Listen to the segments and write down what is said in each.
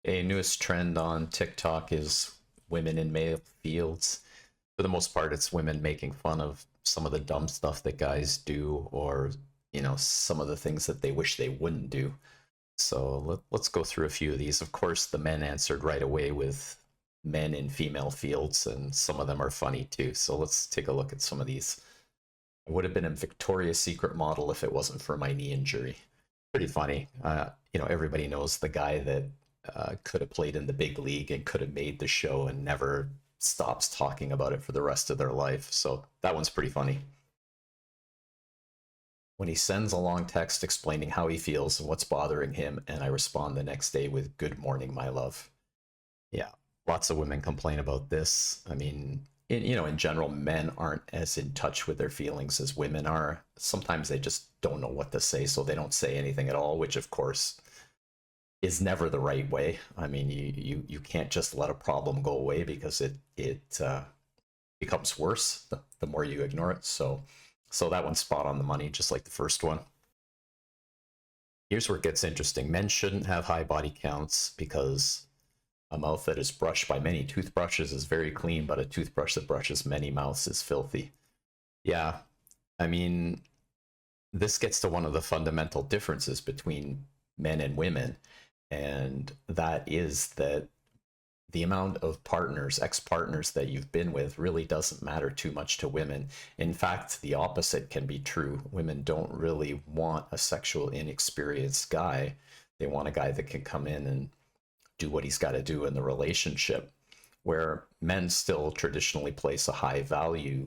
a newest trend on TikTok is women in male fields. For the most part, it's women making fun of some of the dumb stuff that guys do, or some of the things that they wish they wouldn't do. So let's go through a few of these. Of course, the men answered right away with men in female fields, and some of them are funny too. So let's take a look at some of these. I would have been a Victoria's Secret model if it wasn't for my knee injury. Pretty funny. Everybody knows the guy that could have played in the big league and could have made the show and never stops talking about it for the rest of their life. So that one's pretty funny. When he sends a long text explaining how he feels and what's bothering him, and I respond the next day with "Good morning, my love." Yeah, lots of women complain about this. I mean, in general, men aren't as in touch with their feelings as women are. Sometimes they just don't know what to say, so they don't say anything at all, which of course is never the right way. I mean, you can't just let a problem go away, because it becomes worse the more you ignore it. So that one's spot on the money, just like the first one. Here's where it gets interesting. Men shouldn't have high body counts because a mouth that is brushed by many toothbrushes is very clean, but a toothbrush that brushes many mouths is filthy. Yeah, I mean, this gets to one of the fundamental differences between men and women, and that is that the amount of partners, ex-partners that you've been with really doesn't matter too much to women. In fact, the opposite can be true. Women don't really want a sexual inexperienced guy. They want a guy that can come in and do what he's got to do in the relationship, where men still traditionally place a high value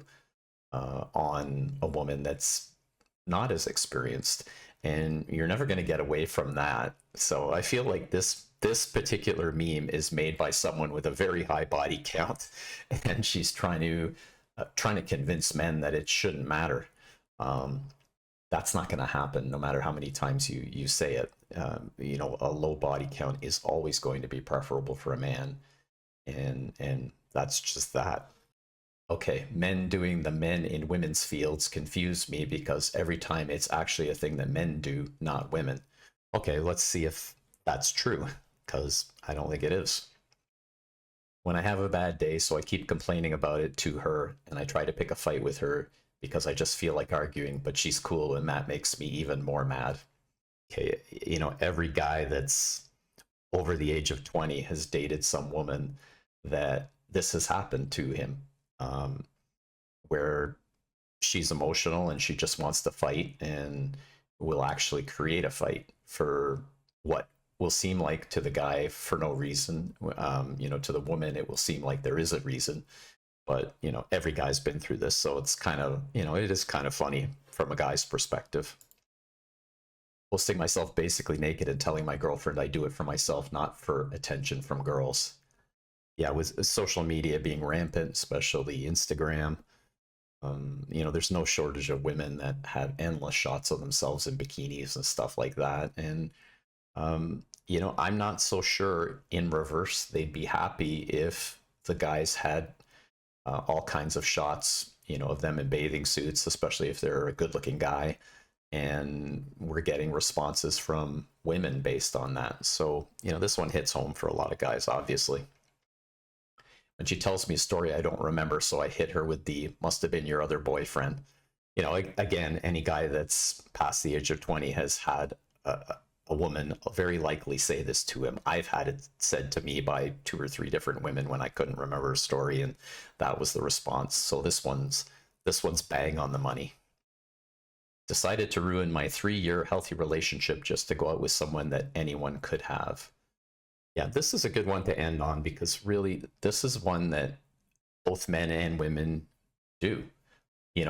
on a woman that's not as experienced, and you're never going to get away from that. So I feel like this particular meme is made by someone with a very high body count, and she's trying to convince men that it shouldn't matter. That's not going to happen, no matter how many times you say it. A low body count is always going to be preferable for a man, and that's just that. Okay, men doing the men in women's fields confuse me, because every time it's actually a thing that men do, not women. Okay, let's see if that's true, because I don't think it is. When I have a bad day, so I keep complaining about it to her, and I try to pick a fight with her because I just feel like arguing, but she's cool, and that makes me even more mad. Okay, every guy that's over the age of 20 has dated some woman that this has happened to him, where she's emotional and she just wants to fight, and will actually create a fight for what will seem like to the guy for no reason. To the woman, it will seem like there is a reason, but every guy's been through this, so it's kind of, it is kind of funny from a guy's perspective. Posting myself basically naked and telling my girlfriend I do it for myself, not for attention from girls. Yeah, with social media being rampant, especially Instagram, there's no shortage of women that have endless shots of themselves in bikinis and stuff like that. And, I'm not so sure in reverse they'd be happy if the guys had all kinds of shots, of them in bathing suits, especially if they're a good looking guy. And we're getting responses from women based on that. So, this one hits home for a lot of guys, obviously. When she tells me a story I don't remember, so I hit her with the "must have been your other boyfriend." Again, any guy that's past the age of 20 has had a woman very likely say this to him. I've had it said to me by 2 or 3 different women when I couldn't remember a story, and that was the response. So this one's bang on the money. Decided to ruin my 3-year healthy relationship just to go out with someone that anyone could have. Yeah, this is a good one to end on, because really this is one that both men and women do.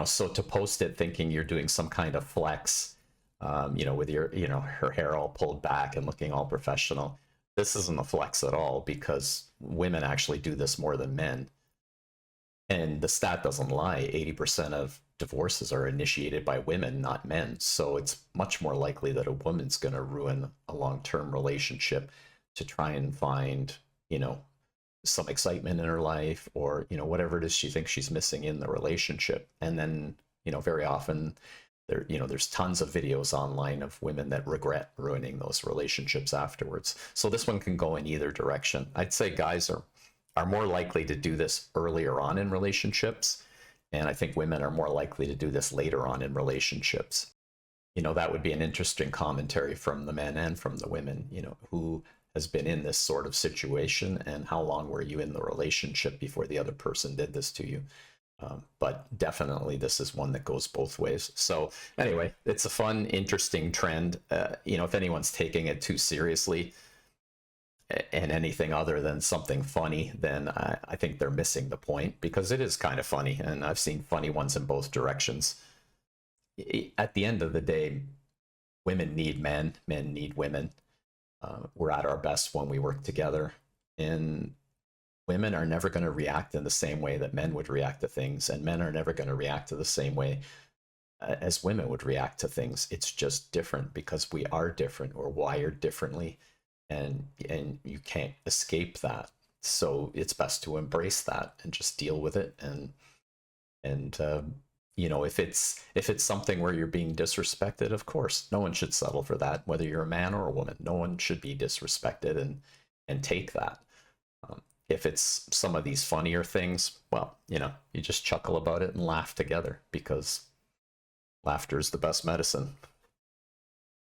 So to post it thinking you're doing some kind of flex, with your, her hair all pulled back and looking all professional, this isn't a flex at all, because women actually do this more than men. And the stat doesn't lie. 80% of divorces are initiated by women, not men. So it's much more likely that a woman's going to ruin a long-term relationship to try and find, some excitement in her life, or, whatever it is she thinks she's missing in the relationship. And then, very often there, you know, there's tons of videos online of women that regret ruining those relationships afterwards. So this one can go in either direction. I'd say guys are more likely to do this earlier on in relationships, and I think women are more likely to do this later on in relationships. You know, that would be an interesting commentary from the men and from the women. You know, who has been in this sort of situation, and how long were you in the relationship before the other person did this to you? But definitely this is one that goes both ways. So anyway, it's a fun, interesting trend. You know, if anyone's taking it too seriously and anything other than something funny, then I think they're missing the point, because it is kind of funny, and I've seen funny ones in both directions. At the end of the day, women need men, men need women. We're at our best when we work together, and women are never going to react in the same way that men would react to things, and men are never going to react to the same way as women would react to things. It's just different because we are different. We're wired differently, and you can't escape that. So it's best to embrace that and just deal with it. And you know, if it's something where you're being disrespected, of course, no one should settle for that, whether you're a man or a woman. No one should be disrespected and take that. If it's some of these funnier things, well, you know, you just chuckle about it and laugh together, because laughter is the best medicine.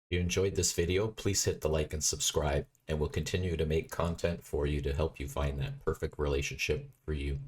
If you enjoyed this video, please hit the like and subscribe, and we'll continue to make content for you to help you find that perfect relationship for you.